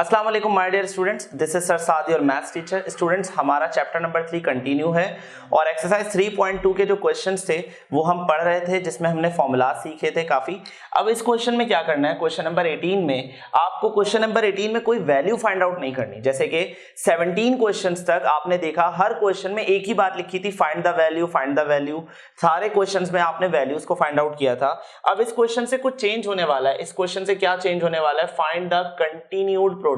अस्सलाम वालेकुम my dear students, this is sir Sadi your maths teacher. Students, हमारा chapter number 3 continue है और एक्सरसाइज 3.2 के जो क्वेश्चंस थे वो हम पढ़ रहे थे, जिसमें हमने फॉर्मूला सीखे थे काफी। अब इस क्वेश्चन में क्या करना है, क्वेश्चन नंबर 18 में आपको क्वेश्चन नंबर 18 में कोई वैल्यू फाइंड आउट नहीं करनी। जैसे कि 17 क्वेश्चंस तक आपने देखा, हर क्वेश्चन में एक ही बात लिखी थी, find the value, find the value. सारे क्वेश्चंस में आपने वैल्यूज को फाइंड आउट किया था। अब इस क्वेश्चन से कुछ चेंज होने वाला है। इस क्वेश्चन से क्या चेंज होने वाला है, फाइंड द कंटिन्यूड प्रोडक्ट।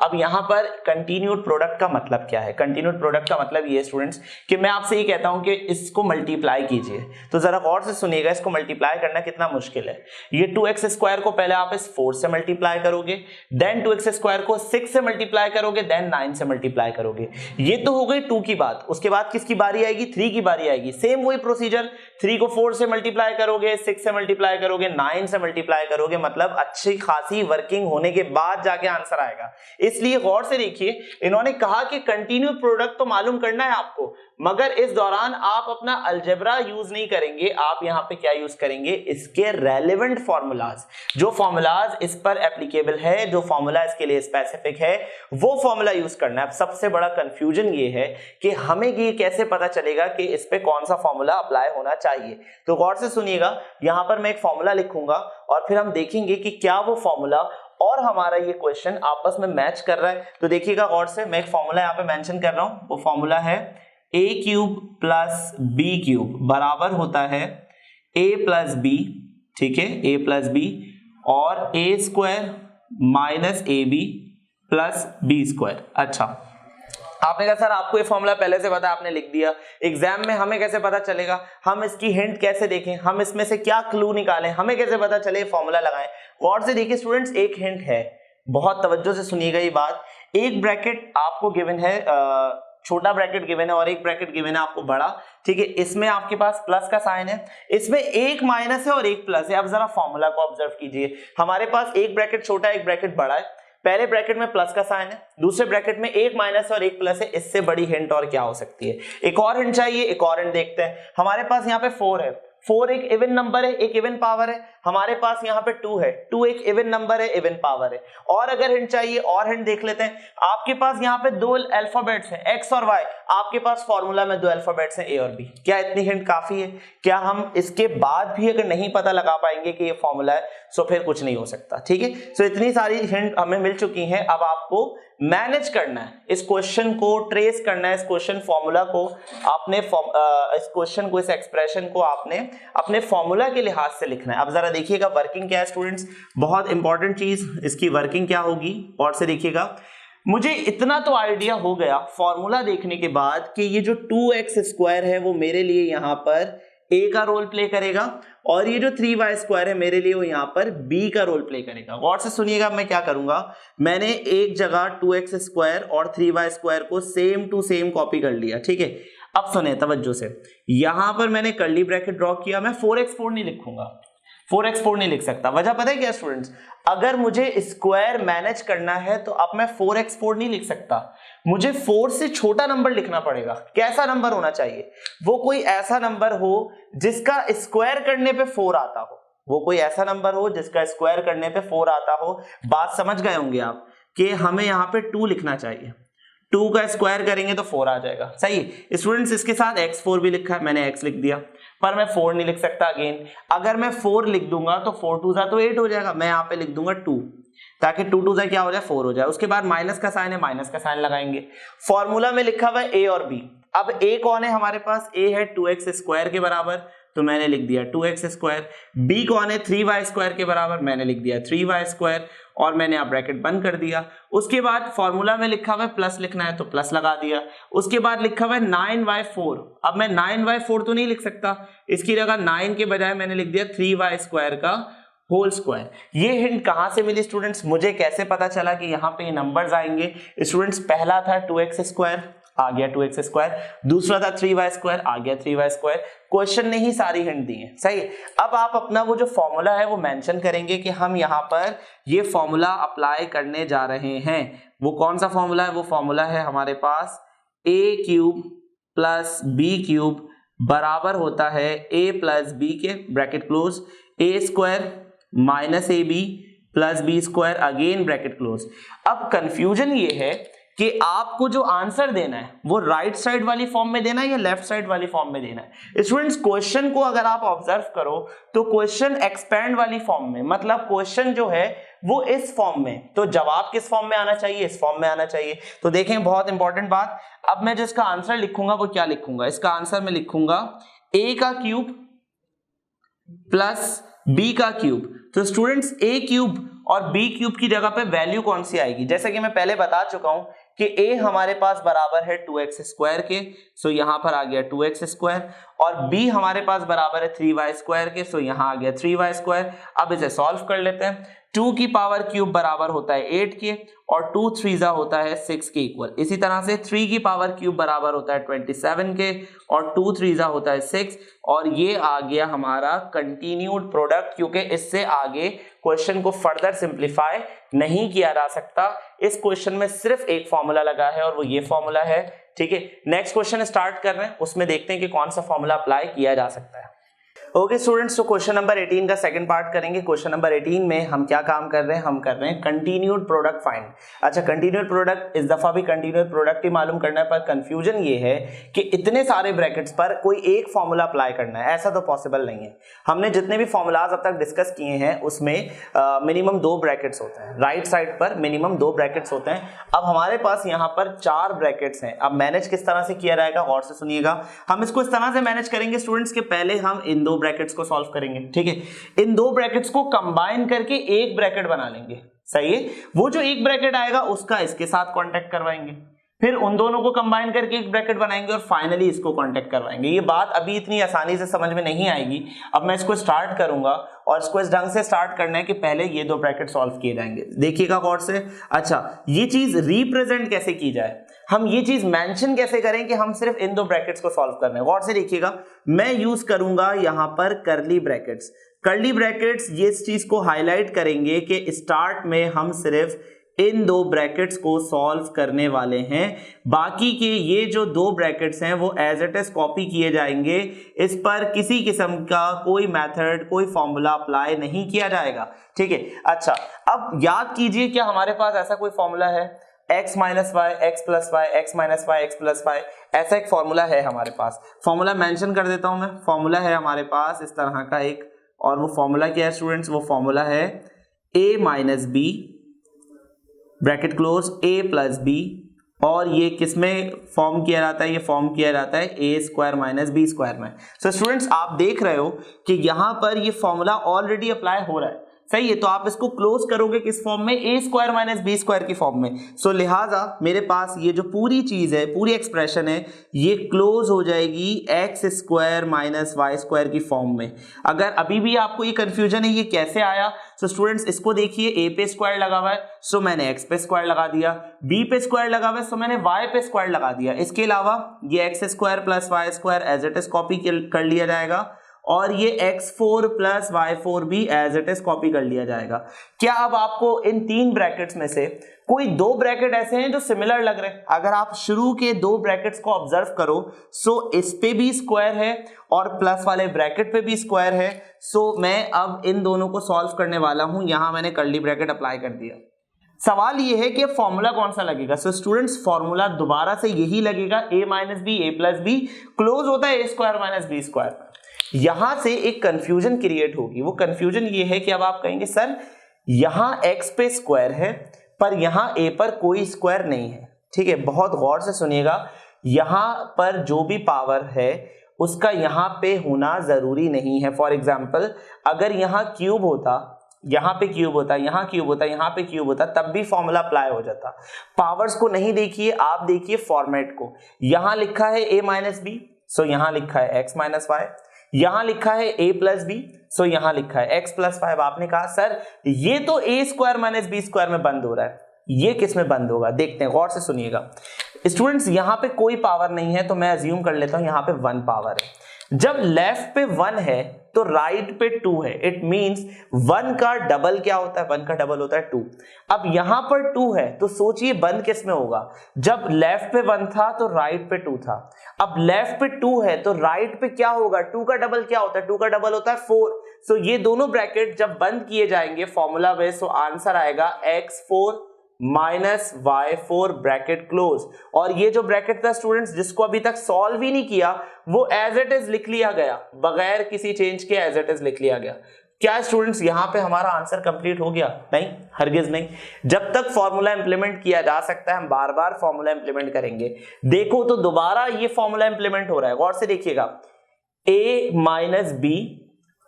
अब यहां पर कंटिन्यूड प्रोडक्ट का मतलब क्या है? कंटिन्यूड प्रोडक्ट का मतलब ये स्टूडेंट्स कि मैं आपसे ये कहता हूं कि इसको मल्टीप्लाई कीजिए, तो जरा गौर से सुनिएगा। इसको मल्टीप्लाई करना कितना मुश्किल है। ये 2x स्क्वायर को पहले आप इस 4 से मल्टीप्लाई करोगे, देन 2x स्क्वायर को 6 से मल्टीप्लाई करोगे, देन 9 से मल्टीप्लाई करोगे। ये तो हो गई 2 की बात। उसके बाद किसकी बारी आएगी? 3 की बारी आएगी। सेम वही प्रोसीजर, 3 को 4 से मल्टीप्लाई करोगे, 6 से मल्टीप्लाई करोगे, 9 से मल्टीप्लाई करोगे। मतलब अच्छी खासी वर्किंग होने के बाद जाके आंसर आएगा। इसलिए गौर से देखिए, इन्होंने कहा कि कंटिन्यू प्रोडक्ट तो मालूम करना है आपको, मगर इस दौरान आप अपना अलजेब्रा यूज नहीं करेंगे। आप यहां पे क्या यूज करेंगे? इसके रेलेवेंट फॉर्मूलाज, जो फॉर्मूलाज इस पर एप्लीकेबल है, जो फॉर्मूला इसके लिए स्पेसिफिक है, वो फॉर्मूला यूज करना है। अब सबसे बड़ा कंफ्यूजन ये है कि हमें ये कैसे पता चलेगा कि इस पे कौन सा फॉर्मूला अप्लाई होना चाहिए। तो गौर से सुनिएगा, यहां पर मैं एक फॉर्मूला लिखूंगा और फिर हम देखेंगे कि क्या वो फॉर्मूला और हमारा ये क्वेश्चन आपस में मैच कर रहा है। तो देखिएगा गौर से, मैं एक फॉर्मूला यहाँ पे मेंशन कर रहा हूं। वो फॉर्मूला है a cube plus B cube बराबर होता है a प्लस बी, ठीक है, a प्लस बी, और a square minus A B plus B square. अच्छा, आपने कहा सर आपको ये फॉर्मूला पहले से पता, आपने लिख दिया। एग्जाम में हमें कैसे पता चलेगा? हम इसकी हिंट कैसे देखें? हम इसमें से क्या क्लू निकालें? हमें कैसे पता चले फॉर्मूला लगाएं? गौर से देखिए स्टूडेंट्स, एक हिंट है, बहुत तवज्जो से सुनिएगा ये बात। एक ब्रैकेट आपको गिवन है, छोटा ब्रैकेट गिवन है और एक ब्रैकेट गिवन है आपको बड़ा, ठीक है। इसमें आपके पास प्लस का साइन है, इसमें एक माइनस है और एक प्लस है। अब जरा फॉर्मूला को ऑब्जर्व कीजिए। हमारे पास एक ब्रैकेट छोटा है, एक ब्रैकेट बड़ा है। पहले ब्रैकेट में प्लस का साइन है, दूसरे ब्रैकेट में एक माइनस और एक प्लस है। इससे बड़ी हिंट और क्या हो सकती है? एक और हिंट चाहिए, एक और हिंट देखते हैं। हमारे पास यहाँ पे 4 है, 4 एक इवन नंबर है, एक इवन पावर है। हमारे पास यहाँ पे 2 है, 2 एक इवन नंबर है, इवन पावर है। और अगर हिंट चाहिए, और हिंट देख लेते हैं। आपके पास यहाँ पे 2 अल्फाबेट्स हैं, एक्स और वाई। आपके पास फॉर्मूला में 2 अल्फाबेट्स हैं, ए और बी। क्या इतनी हिंट काफी है? क्या हम इसके बाद भी अगर नहीं पता लगा पाएंगे कि ये फॉर्मूला है, सो फिर कुछ नहीं हो सकता, ठीक है। सो इतनी सारी हिंट हमें मिल चुकी हैं। अब आपको मैनेज करना है, इस क्वेश्चन को ट्रेस करना है, इस क्वेश्चन फॉर्मूला को आपने इस क्वेश्चन को, इस एक्सप्रेशन को आपने अपने फॉर्मूला के लिहाज से लिखना है। अब जरा देखिएगा वर्किंग क्या है स्टूडेंट्स, बहुत इंपॉर्टेंट चीज, इसकी वर्किंग क्या होगी और से देखिएगा। मुझे इतना तो आइडिया हो गया फॉर्मूला देखने के बाद कि ये जो 2x स्क्वायर है वो मेरे लिए यहाँ पर a का रोल प्ले करेगा, और ये जो 3y स्क्वायर है मेरे लिए वो यहाँ पर b का रोल प्ले करेगा। गौर से सुनिएगा, मैं क्या करूंगा, मैंने एक जगह 2x स्क्वायर और 3y स्क्वायर को सेम टू सेम कॉपी कर लिया, ठीक है। अब सुने तवज्जो से, यहां पर मैंने कर्ली ब्रैकेट ड्रॉ किया। मैं 4x4 नहीं लिखूंगा, 4x4 नहीं लिख सकता। वजह पता है क्या स्टूडेंट्स? अगर मुझे स्क्वायर मैनेज करना है तो अब मैं 4x4 नहीं लिख सकता, मुझे 4 से छोटा नंबर लिखना पड़ेगा। कैसा नंबर होना चाहिए? वो कोई ऐसा नंबर हो जिसका स्क्वायर करने पे 4 आता हो, वो कोई ऐसा नंबर हो जिसका स्क्वायर करने पे 4 आता हो। बात समझ गए होंगे आप कि हमें यहाँ पे 2 लिखना चाहिए, 2 का स्क्वायर करेंगे तो 4 आ जाएगा, सही स्टूडेंट्स। इसके साथ x4 भी लिखा है, मैंने x लिख दिया, पर मैं 4 नहीं लिख सकता। अगेन अगर मैं 4 लिख दूंगा तो 4 2 जा तो 8 हो जाएगा। मैं यहाँ पे लिख दूंगा 2, ताकि 2 2 जा क्या हो जाए, 4 हो जाए। उसके बाद माइनस का साइन है, माइनस का साइन लगाएंगे। फॉर्मूला में लिखा हुआ है a और b। अब a कौन है हमारे पास? a है 2x स्क्वायर के बराबर, तो मैंने लिख दिया 2x स्क्वायर। b कौन है? 3y स्क्वायर के बराबर, मैंने लिख दिया 3y स्क्वायर, और मैंने आप ब्रैकेट बंद कर दिया। उसके बाद फॉर्मूला में लिखा हुआ है प्लस लिखना है तो प्लस लगा दिया। उसके बाद लिखा हुआ है 9y4। अब मैं 9y4 तो नहीं लिख सकता, इसकी जगह 9 के बजाय मैंने लिख दिया 3y स्क्वायर का होल स्क्वायर। ये हिंट कहां से मिली स्टूडेंट्स? मुझे कैसे पता चला कि यहाँ पे ये नंबर्स आएंगे? स्टूडेंट्स, पहला था 2x स्क्वायर, आ गया 2x स्क्वायर। दूसरा था 3y स्क्वायर, आ गया 3y स्क्वायर। क्वेश्चन ने ही सारी हिंट दी है, सही। अब आप अपना वो जो फॉर्मूला है वो मेंशन करेंगे कि हम यहाँ पर ये फॉर्मूला अप्लाई करने जा रहे हैं। वो कौन सा फॉर्मूला है? वो फॉर्मूला है हमारे पास a cube plus B cube बराबर होता है a प्लस बी के, bracket close, a square minus A B plus B square again bracket close. अब कंफ्यूजन ये है कि आपको जो आंसर देना है वो राइट साइड वाली फॉर्म में देना है या लेफ्ट साइड वाली फॉर्म में देना है। स्टूडेंट्स क्वेश्चन को अगर आप ऑब्जर्व करो तो क्वेश्चन एक्सपेंड वाली फॉर्म में, मतलब क्वेश्चन जो है वो इस फॉर्म में, तो जवाब किस फॉर्म में आना चाहिए, इस फॉर्म में आना चाहिए। तो देखें बहुत इंपॉर्टेंट बात, अब मैं जो इसका आंसर लिखूंगा वो क्या लिखूंगा, इसका आंसर मैं लिखूंगा a का क्यूब प्लस b का क्यूब। तो स्टूडेंट्स a क्यूब और b क्यूब की जगह पे वैल्यू कौन सी आएगी, जैसा कि मैं पहले बता चुका हूं कि a हमारे पास बराबर है 2x स्क्वायर के, सो यहां पर आ गया 2x स्क्वायर, और b हमारे पास बराबर है 3y स्क्वायर के, सो यहां आ गया 3y स्क्वायर। अब इसे सॉल्व कर लेते हैं। 2 की पावर क्यूब बराबर होता है 8 के और 2 3 होता है 6 के इक्वल। इसी तरह से 3 की पावर क्यूब बराबर होता है 27 के और 2 3 होता है 6, और ये आ गया हमारा कंटिन्यूड प्रोडक्ट, क्योंकि इससे आगे क्वेश्चन को फर्दर सिंप्लीफाई नहीं किया जा सकता। इस क्वेश्चन में सिर्फ एक फॉर्मूला लगा है और वो ये फॉर्मूला है। ठीक है, नेक्स्ट क्वेश्चन स्टार्ट कर रहे हैं, उसमें देखते हैं कि कौन सा फॉर्मूला अप्लाई किया जा सकता है। ओके स्टूडेंट्स, तो क्वेश्चन नंबर 18 का सेकंड पार्ट करेंगे। क्वेश्चन नंबर 18 में हम क्या काम कर रहे हैं, हम कर रहे हैं कंटिन्यूड प्रोडक्ट फाइंड। अच्छा, कंटिन्यूड प्रोडक्ट, इस दफा भी कंटिन्यूड प्रोडक्ट ही मालूम करना है, पर कंफ्यूजन ये है कि इतने सारे ब्रैकेट्स पर कोई एक फॉर्मूला अप्लाई करना है, ऐसा तो पॉसिबल नहीं है। हमने जितने भी फॉर्मूलाज अब तक डिस्कस किए हैं उसमें मिनिमम 2 ब्रैकेट्स होते हैं, राइट साइड पर मिनिमम 2 ब्रैकेट्स होते हैं। अब हमारे पास यहाँ पर 4 ब्रैकेट्स हैं। अब मैनेज किस तरह से किया जाएगा, गौर से सुनिएगा। हम इसको इस तरह से मैनेज करेंगे स्टूडेंट्स के पहले हम इन 2 ब्रैकेट्स को सॉल्व करेंगे। ठीक है, इन 2 ब्रैकेट्स को कंबाइन करके एक ब्रैकेट बना लेंगे। सही है, वो जो एक ब्रैकेट आएगा उसका इसके साथ कांटेक्ट करवाएंगे, फिर उन दोनों को कंबाइन करके एक ब्रैकेट बनाएंगे और फाइनली इसको कांटेक्ट करवाएंगे। ये बात अभी इतनी आसानी से समझ में नहीं आएगी। अब मैं इसको स्टार्ट करूंगा और इसको इस ढंग से स्टार्ट करना है कि पहले ये 2 ब्रैकेट सॉल्व किए जाएंगे। देखिएगा गौर से। अच्छा, ये चीज रिप्रेजेंट कैसे की जाए, हम ये चीज मेंशन कैसे करें कि हम सिर्फ इन 2 ब्रैकेट्स को सॉल्व कर रहे हैं। गौर से देखिएगा, मैं यूज करूंगा यहां पर कर्ली ब्रैकेट्स। कर्ली ब्रैकेट्स ये इस चीज को हाईलाइट करेंगे कि स्टार्ट में हम सिर्फ इन 2 ब्रैकेट्स को सॉल्व करने वाले हैं, बाकी के ये जो 2 ब्रैकेट्स हैं वो एज इट इज कॉपी किए जाएंगे। इस पर किसी किस्म का कोई मेथड, कोई फॉर्मूला अप्लाई नहीं किया जाएगा। ठीक है, अच्छा अब याद कीजिए, क्या हमारे पास ऐसा कोई फॉर्मूला है x minus Y X plus Y, X minus Y X plus Y, ऐसा एक फॉर्मूला है हमारे पास। फॉर्मूला मेंशन कर देता हूं मैं। फॉर्मूला है हमारे पास इस तरह का एक, और वो फॉर्मूला क्या है स्टूडेंट्स, वो फॉर्मूला है a minus B bracket close a plus B, और ये किसमें फॉर्म किया जाता है, ये फॉर्म किया जाता है a square minus B square में। सो स्टूडेंट्स आप देख रहे हो कि यहां पर ये फॉर्मूला ऑलरेडी अप्लाई हो रहा है। सही है, तो आप इसको क्लोज करोगे किस फॉर्म में, a square minus B square की फॉर्म में। सो लिहाजा मेरे पास ये जो पूरी चीज है, पूरी एक्सप्रेशन है, ये क्लोज हो जाएगी X square minus Y square की फॉर्म में। अगर अभी भी आपको ये कंफ्यूजन है ये कैसे आया, सो स्टूडेंट्स इसको देखिए, a पे स्क्वायर लगा हुआ है सो मैंने x पे स्क्वायर लगा दिया, b पे स्क्वायर लगा हुआ है सो मैंने y पे स्क्वायर लगा दिया। इसके अलावा ये X square plus Y square as it is copy कर लिया जाएगा, और ये x4 प्लस y4 भी एज इट इज कॉपी कर लिया जाएगा। क्या अब आपको इन 3 ब्रैकेट्स में से कोई 2 ब्रैकेट ऐसे हैं जो सिमिलर लग रहे हैं? अगर आप शुरू के 2 ब्रैकेट्स को ऑब्जर्व करो, सो इस पे भी स्क्वायर है और प्लस वाले ब्रैकेट पे भी स्क्वायर है। सो मैं अब इन दोनों को सॉल्व करने वाला हूं। यहां मैंने कर्ली ब्रैकेट अप्लाई कर दिया। सवाल ये है कि फॉर्मूला कौन सा लगेगा। सो स्टूडेंट्स फॉर्मूला दोबारा से यही लगेगा, a minus B A plus B close होता है a square minus B square. यहां से एक कंफ्यूजन क्रिएट होगी। वो कंफ्यूजन ये है कि अब आप कहेंगे सर यहां x पे स्क्वायर है पर यहां a पर कोई स्क्वायर नहीं है। ठीक है, बहुत गौर से सुनिएगा, यहां पर जो भी पावर है उसका यहां पे होना जरूरी नहीं है। फॉर एग्जाम्पल अगर यहां क्यूब होता, यहां पे क्यूब होता, यहां क्यूब होता, यहां पे क्यूब होता, तब भी फॉर्मूला अप्लाई हो जाता। पावर्स को नहीं देखिए, आप देखिए फॉर्मेट को। यहां लिखा है a माइनस बी, सो यहां लिखा है x माइनस वाई। यहां लिखा है a प्लस बी, सो यहां लिखा है x प्लस 5। आपने कहा सर ये तो a square minus B square में बंद हो रहा है, ये किस में बंद होगा? देखते हैं, गौर से सुनिएगा स्टूडेंट्स। यहां पे कोई पावर नहीं है तो मैं अज्यूम कर लेता हूं यहां पे 1 पावर है। जब लेफ्ट पे 1 है तो राइट पे 2 है। इट मींस 1 का डबल क्या होता है? 1 का डबल होता है 2। अब यहां पर 2 है तो सोचिए बंद किस में होगा? जब लेफ्ट पे 1 था तो राइट पे 2 था। अब लेफ्ट पे 2 है तो राइट पे क्या होगा? 2 का डबल क्या होता है? 2 का डबल होता है 4। सो ये दोनों ब्रैकेट जब बंद किए जाएंगे फॉर्मूला में, सो आंसर आएगा x4 minus y4 bracket close. और ये जो ब्रैकेट था स्टूडेंट्स, जिसको अभी तक सॉल्व ही नहीं किया, वो एज इट इज लिख लिया गया, बगैर किसी चेंज के एज इट इज लिख लिया गया। क्या स्टूडेंट्स यहां पे हमारा आंसर कंप्लीट हो गया? नहीं, हरगिज नहीं। जब तक फॉर्मूला इंप्लीमेंट किया जा सकता है हम बार बार फॉर्मूला इंप्लीमेंट करेंगे। देखो तो दोबारा ये फॉर्मूला इंप्लीमेंट हो रहा है, गौर से देखिएगा, a minus B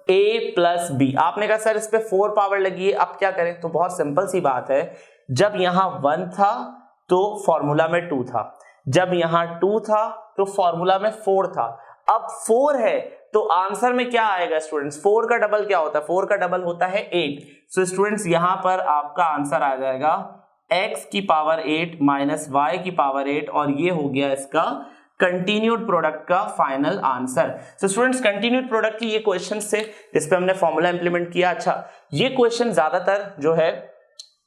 a plus B. आपने कहा सर इस पे 4 पावर लगी है, अब क्या करें? तो बहुत सिंपल सी बात है, जब यहां 1 था तो फॉर्मूला में 2 था, जब यहां 2 था तो फॉर्मूला में 4 था, अब 4 है तो आंसर में क्या आएगा स्टूडेंट्स? 4 का डबल क्या होता है? 4 का डबल होता है 8। सो स्टूडेंट्स यहां पर आपका आंसर आ जाएगा x की पावर 8 माइनस y की पावर 8, और ये हो गया इसका कंटिन्यूड प्रोडक्ट का final answer. So students continued product की ये क्वेश्चन थे जिस पे हमने फॉर्मूला इंप्लीमेंट किया। अच्छा, ये क्वेश्चन ज्यादातर जो है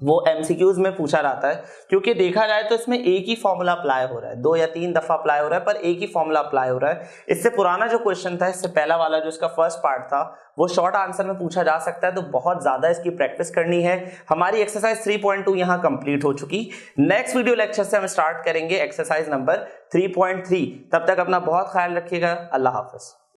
वो एमसीक्यूज में पूछा जाता है, क्योंकि देखा जाए तो इसमें एक ही फॉर्मूला अप्लाई हो रहा है, 2 या 3 दफा अप्लाई हो रहा है, पर एक ही फॉर्मूला अप्लाई हो रहा है। इससे पुराना जो क्वेश्चन था, इससे पहला वाला जो इसका फर्स्ट पार्ट था, वो शॉर्ट आंसर में पूछा जा सकता है, तो बहुत ज्यादा इसकी प्रैक्टिस करनी है। हमारी एक्सरसाइज 3.2 यहाँ कंप्लीट हो चुकी। नेक्स्ट वीडियो लेक्चर से हम स्टार्ट करेंगे एक्सरसाइज नंबर 3.3। तब तक अपना बहुत ख्याल रखिएगा। अल्लाह हाफिज।